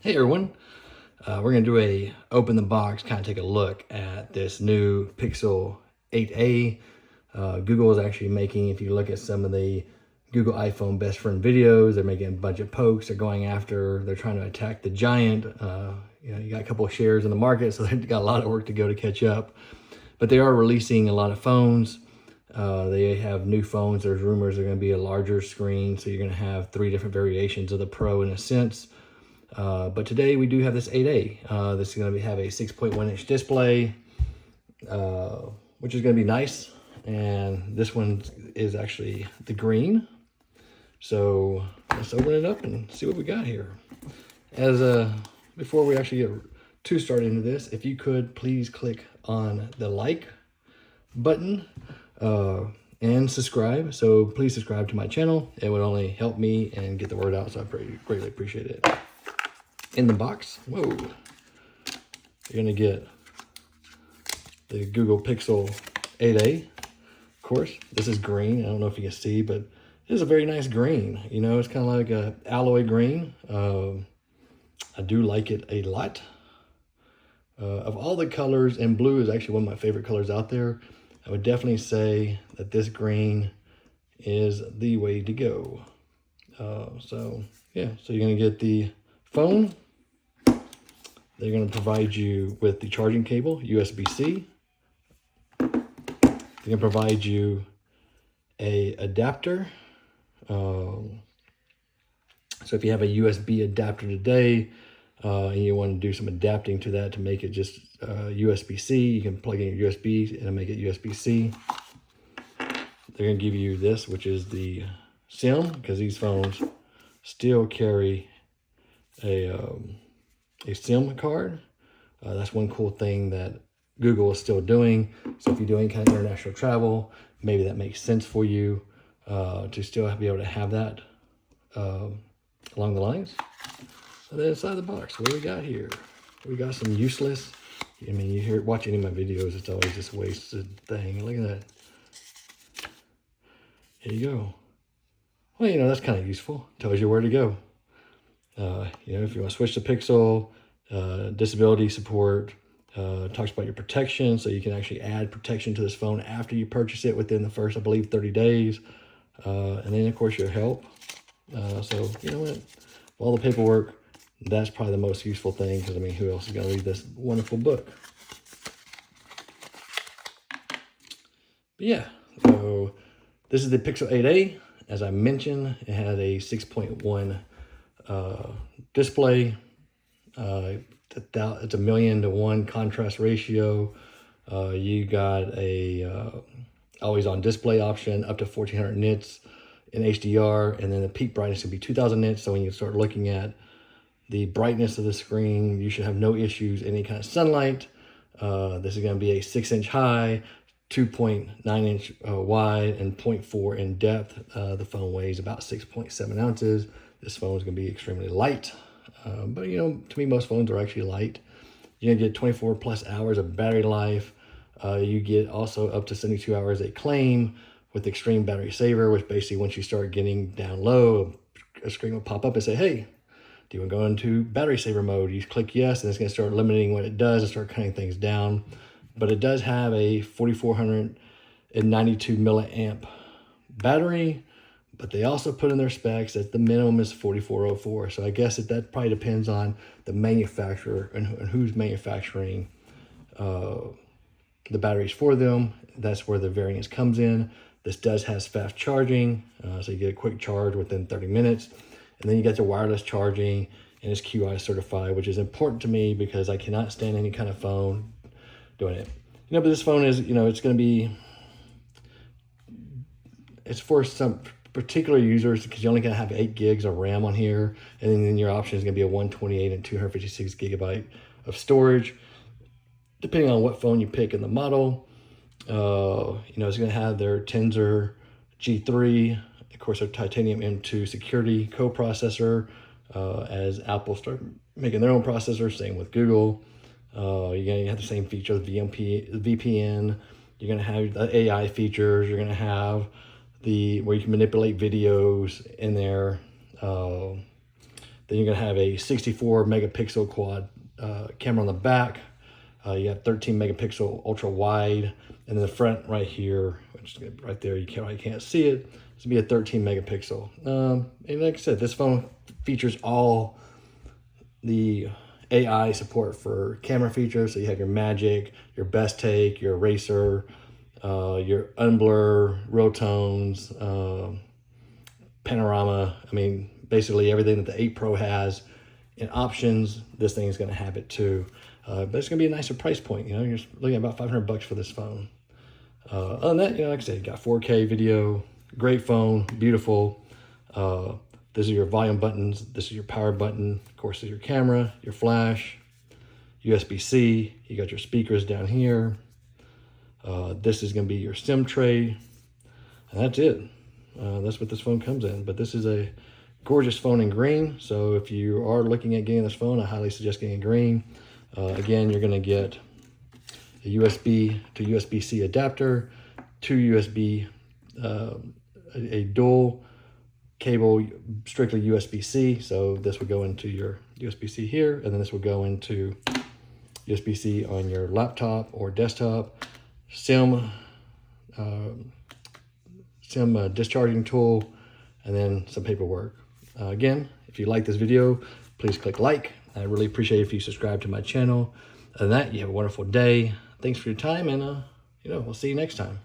Hey everyone, we're going to do a open the box, kind of take a look at this new Pixel 8a. Google is actually making, if you look at some of the Google iPhone best friend videos, they're making a bunch of pokes, they're trying to attack the giant. You got a couple of shares in the market, so they've got a lot of work to go to catch up. But they are releasing a lot of phones. They have new phones. There's rumors they're going to be a larger screen, so you're going to have 3 different variations of the Pro in a sense. But today we do have this 8A. This is going to have a 6.1 inch display, which is going to be nice. And this one is actually the green. So let's open it up and see what we got here. Before we actually get too started into this, if you could please click on the like button and subscribe. So please subscribe to my channel. It would only help me and get the word out, so I greatly appreciate it. In the box, whoa, you're gonna get the Google Pixel 8a. Of course, this is green. I don't know if you can see, but it is a very nice green. You know, it's kind of like a alloy green. I do like it a lot. Of all the colors, and blue is actually one of my favorite colors out there, I would definitely say that this green is the way to go. So yeah, so you're gonna get the phone. They're going to provide you with the charging cable, USB-C. They're going to provide you a adapter. So if you have a USB adapter today and you want to do some adapting to that to make it just USB-C, you can plug in your USB and make it USB-C. They're going to give you this, which is the SIM, because these phones still carry a SIM card. That's one cool thing that Google is still doing. So if you're doing kind of international travel, maybe that makes sense for you to still be able to have that along the lines. And then inside the box, what do we got here? We got some useless, I mean, you hear watch any of my videos, it's always just wasted thing. Look at that. Here you go. Well, you know, that's kind of useful. Tells you where to go. You know, if you want to switch to Pixel, disability support, talks about your protection, so you can actually add protection to this phone after you purchase it within the first, I believe, 30 days. And then, of course, your help. So, you know what? All the paperwork, that's probably the most useful thing, because, I mean, who else is going to read this wonderful book? But yeah, so this is the Pixel 8a. As I mentioned, it has a 6.1 display. It's 1,000,000:1 contrast ratio. You got a always on display option up to 1400 nits in HDR, and then the peak brightness will be 2000 nits. So when you start looking at the brightness of the screen, you should have no issues any kind of sunlight. This is going to be a 6-inch high, 2.9-inch wide, and 0.4 in depth. The phone weighs about 6.7 ounces. This phone is going to be extremely light. But, you know, to me, most phones are actually light. You're going to get 24 plus hours of battery life. You get also up to 72 hours a claim with Extreme Battery Saver, which basically once you start getting down low, a screen will pop up and say, hey, do you want to go into battery saver mode? You click yes, and it's going to start limiting what it does and start cutting things down. But it does have a 4492 milliamp battery. But they also put in their specs that the minimum is 4404. So I guess that probably depends on the manufacturer and who's manufacturing the batteries for them. That's where the variance comes in. This does have fast charging, so you get a quick charge within 30 minutes. And then you get the wireless charging, and it's QI certified, which is important to me because I cannot stand any kind of phone doing it. You know, but this phone is, you know, it's going to be, it's for some particular users, because you're only going to have 8 gigs of RAM on here, and then your option is going to be a 128 and 256 gigabyte of storage, depending on what phone you pick in the model. You know, it's going to have their Tensor G3, of course, their Titanium M2 security co-processor, as Apple start making their own processor, same with Google. You're going to have the same feature, the VPN. You're going to have the AI features. You're going to have where you can manipulate videos in there. Then you're gonna have a 64 megapixel quad camera on the back. You have 13 megapixel ultra wide, and then the front right here, which is right there, you can't see it. This will be a 13 megapixel. And like I said, this phone features all the AI support for camera features. So you have your magic, your best take, your eraser, your unblur, real tones, panorama. I mean, basically everything that the 8 Pro has in options, this thing is going to have it too. But it's going to be a nicer price point. You know, you're looking at about $500 for this phone. Other than that, you know, like I said, you got 4K video, great phone, beautiful. These are your volume buttons. This is your power button. Of course, this is your camera, your flash, USB-C. You got your speakers down here. This is going to be your SIM tray. And that's it. That's what this phone comes in. But this is a gorgeous phone in green. So if you are looking at getting this phone, I highly suggest getting green. Again, you're going to get a USB to USB-C adapter, 2 USB, a dual cable, strictly USB-C. So this would go into your USB-C here, and then this would go into USB-C on your laptop or desktop. SIM discharging tool, and then some paperwork. Again, if you like this video, please click like. I really appreciate it if you subscribe to my channel. Other than that, you have a wonderful day. Thanks for your time, and we'll see you next time.